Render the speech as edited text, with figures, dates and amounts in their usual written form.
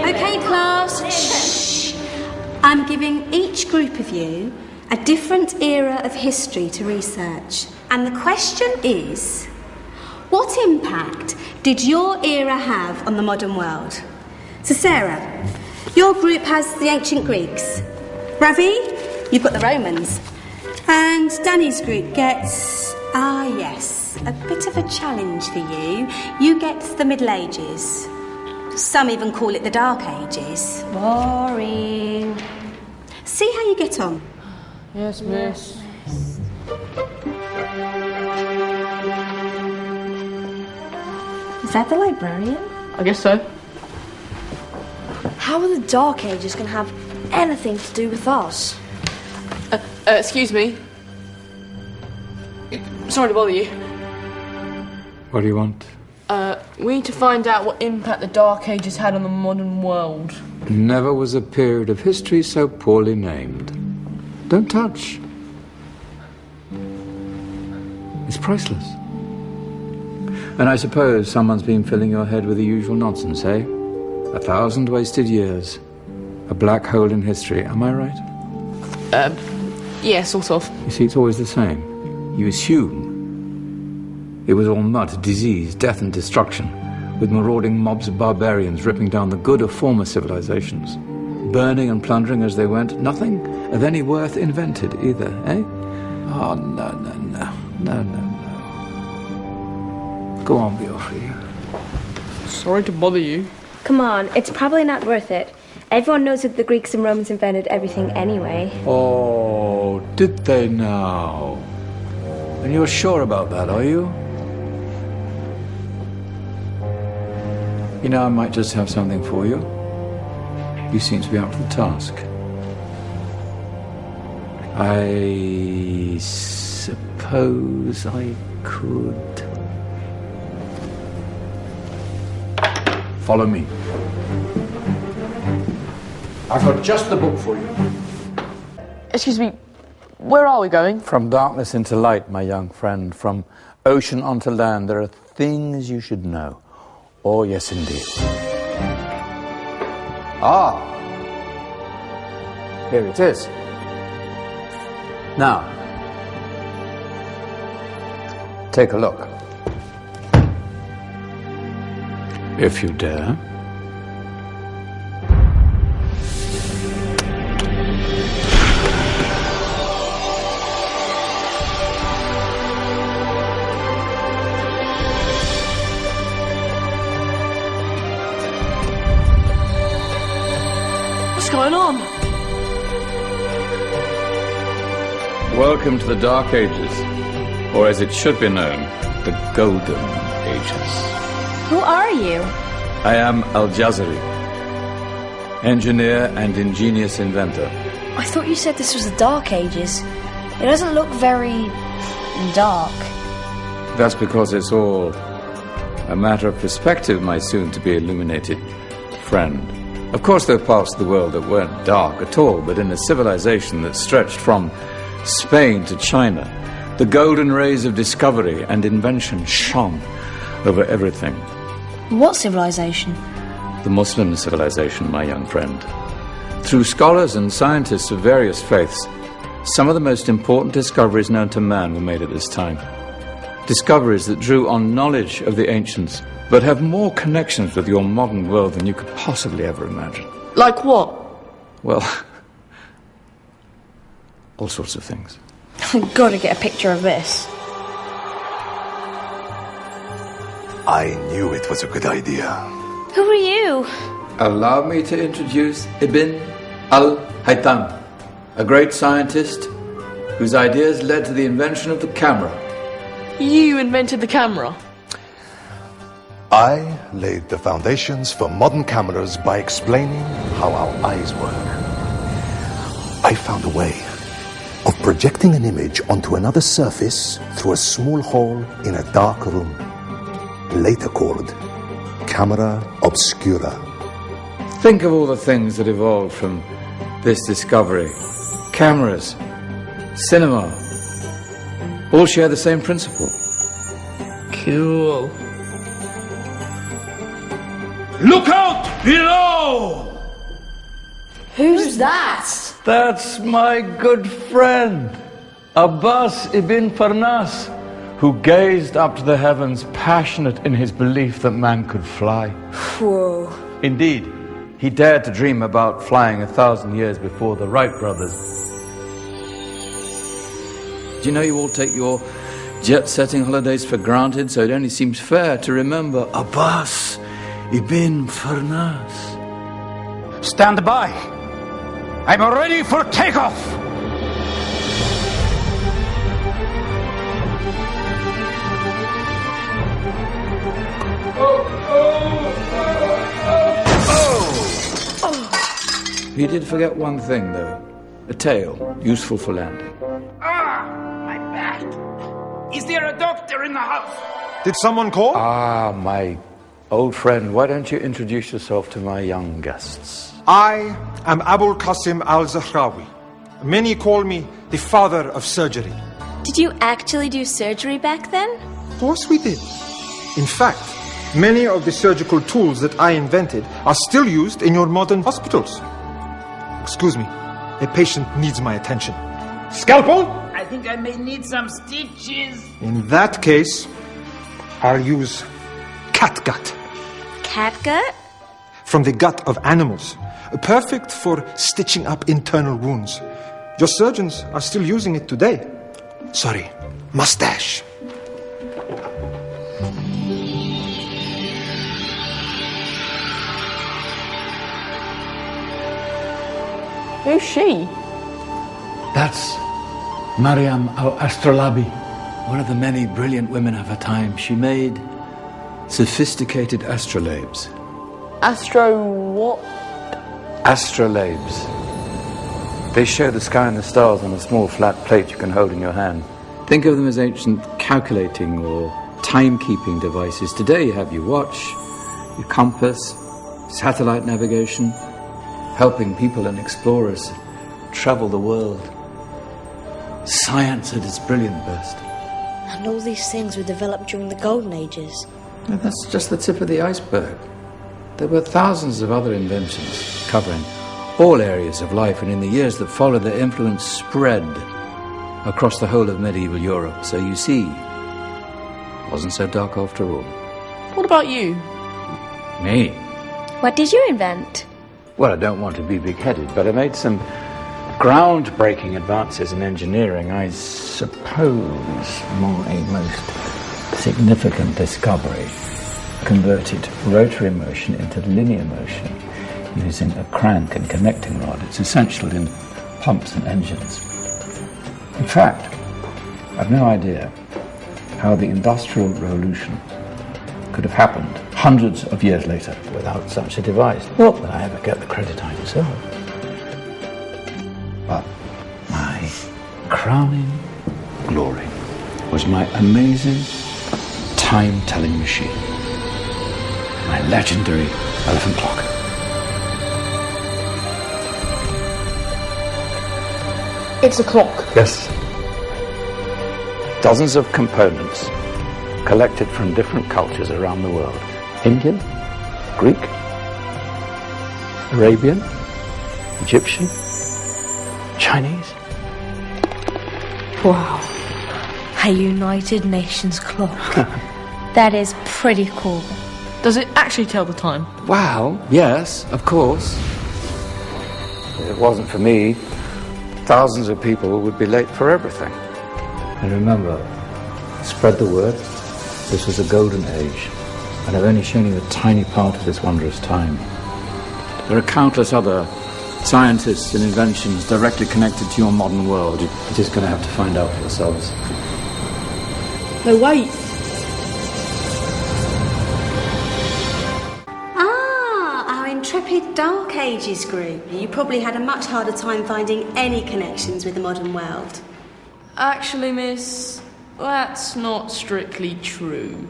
Okay, class. Shh. I'm giving each group of you a different era of history to research. And the question is, what impact did your era have on the modern world? So Sarah, your group has the ancient Greeks. Ravi, you've got the Romans. And Danny's group gets, yes, a bit of a challenge for you. You get the Middle Ages. Some even call it the Dark Ages. Boring. See how you get on. Yes, miss. Is that the librarian? I guess so. How are the Dark Ages going to have anything to do with us? Excuse me. Sorry to bother you. What do you want? We need to find out what impact the Dark Ages had on the modern world. Never was a period of history so poorly named. Don't touch. It's priceless. And I suppose someone's been filling your head with the usual nonsense, eh? 1,000 wasted years. A black hole in history, am I right? Yeah, sort of. You see, it's always the same. You assume it was all mud, disease, death and destruction, with marauding mobs of barbarians ripping down the good of former civilizations, burning and plundering as they went. Nothing of any worth invented either, eh? Oh, no. Go on, Beofrey. Sorry to bother you. Come on, it's probably not worth it. Everyone knows that the Greeks and Romans invented everything anyway. Oh, did they now? And you're sure about that, are you? You know, I might just have something for you. You seem to be up for the task. I suppose I could... Follow me. I've got just the book for you. Excuse me, where are we going? From darkness into light, my young friend. From ocean onto land, there are things you should know. Oh, yes, indeed. Ah, here it is. Now, take a look. If you dare. What's going on? Welcome to the Dark Ages, or as it should be known, the Golden Ages. Who are you? I am Al-Jazari, engineer and ingenious inventor. I thought you said this was the Dark Ages. It doesn't look very... dark. That's because it's all a matter of perspective, my soon-to-be illuminated friend. Of course, there are parts of the world that weren't dark at all, but in a civilization that stretched from Spain to China, the golden rays of discovery and invention shone over everything. What civilization? The Muslim civilization, my young friend. Through scholars and scientists of various faiths, some of the most important discoveries known to man were made at this time. Discoveries that drew on knowledge of the ancients, but have more connections with your modern world than you could possibly ever imagine. Like what? Well, all sorts of things. I've got to get a picture of this. I knew it was a good idea. Who are you? Allow me to introduce Ibn al-Haytham, a great scientist whose ideas led to the invention of the camera. You invented the camera? I laid the foundations for modern cameras by explaining how our eyes work. I found a way of projecting an image onto another surface through a small hole in a dark room, later called camera obscura. Think of all the things that evolved from this discovery. Cameras, cinema, all share the same principle. Cool. Look out below! Who's that? That's my good friend, Abbas ibn Farnas, who gazed up to the heavens, passionate in his belief that man could fly. Whoa. Indeed, he dared to dream about flying 1,000 years before the Wright brothers. Do you know you all take your jet-setting holidays for granted, so it only seems fair to remember Abbas ibn Farnas. Stand by. I'm ready for takeoff. You did forget one thing, though. A tail, useful for landing. My back. Is there a doctor in the house? Did someone call? Ah, my old friend, why don't you introduce yourself to my young guests? I am Abul Qasim al-Zahrawi. Many call me the father of surgery. Did you actually do surgery back then? Of course we did. In fact, many of the surgical tools that I invented are still used in your modern hospitals. Excuse me, a patient needs my attention. Scalpel? I think I may need some stitches. In that case, I'll use catgut. Catgut? From the gut of animals. Perfect for stitching up internal wounds. Your surgeons are still using it today. Sorry, mustache. Who's she? That's Maryam al-Astrolabi, one of the many brilliant women of her time. She made sophisticated astrolabes. Astro what? Astrolabes. They show the sky and the stars on a small flat plate you can hold in your hand. Think of them as ancient calculating or timekeeping devices. Today you have your watch, your compass, satellite navigation, helping people and explorers travel the world. Science at its brilliant best. And all these things were developed during the Golden Ages. And that's just the tip of the iceberg. There were thousands of other inventions covering all areas of life, and in the years that followed, their influence spread across the whole of medieval Europe. So you see, it wasn't so dark after all. What about you? Me? What did you invent? Well, I don't want to be big-headed, but I made some groundbreaking advances in engineering. I suppose my most significant discovery converted rotary motion into linear motion using a crank and connecting rod. It's essential in pumps and engines. In fact, I've no idea how the Industrial Revolution could have happened hundreds of years later without such a device. Not that I ever get the credit I deserve. But my crowning glory was my amazing time-telling machine. My legendary elephant clock. It's a clock. Yes. Dozens of components collected from different cultures around the world. Indian, Greek, Arabian, Egyptian, Chinese. Wow. A United Nations clock. That is pretty cool. Does it actually tell the time? Well, yes, of course. If it wasn't for me, thousands of people would be late for everything. And remember, spread the word. This was a golden age, and I've only shown you a tiny part of this wondrous time. There are countless other scientists and inventions directly connected to your modern world. You're just going to have to find out for yourselves. No, wait. Our intrepid Dark Ages group. You probably had a much harder time finding any connections with the modern world. Actually, miss, that's not strictly true.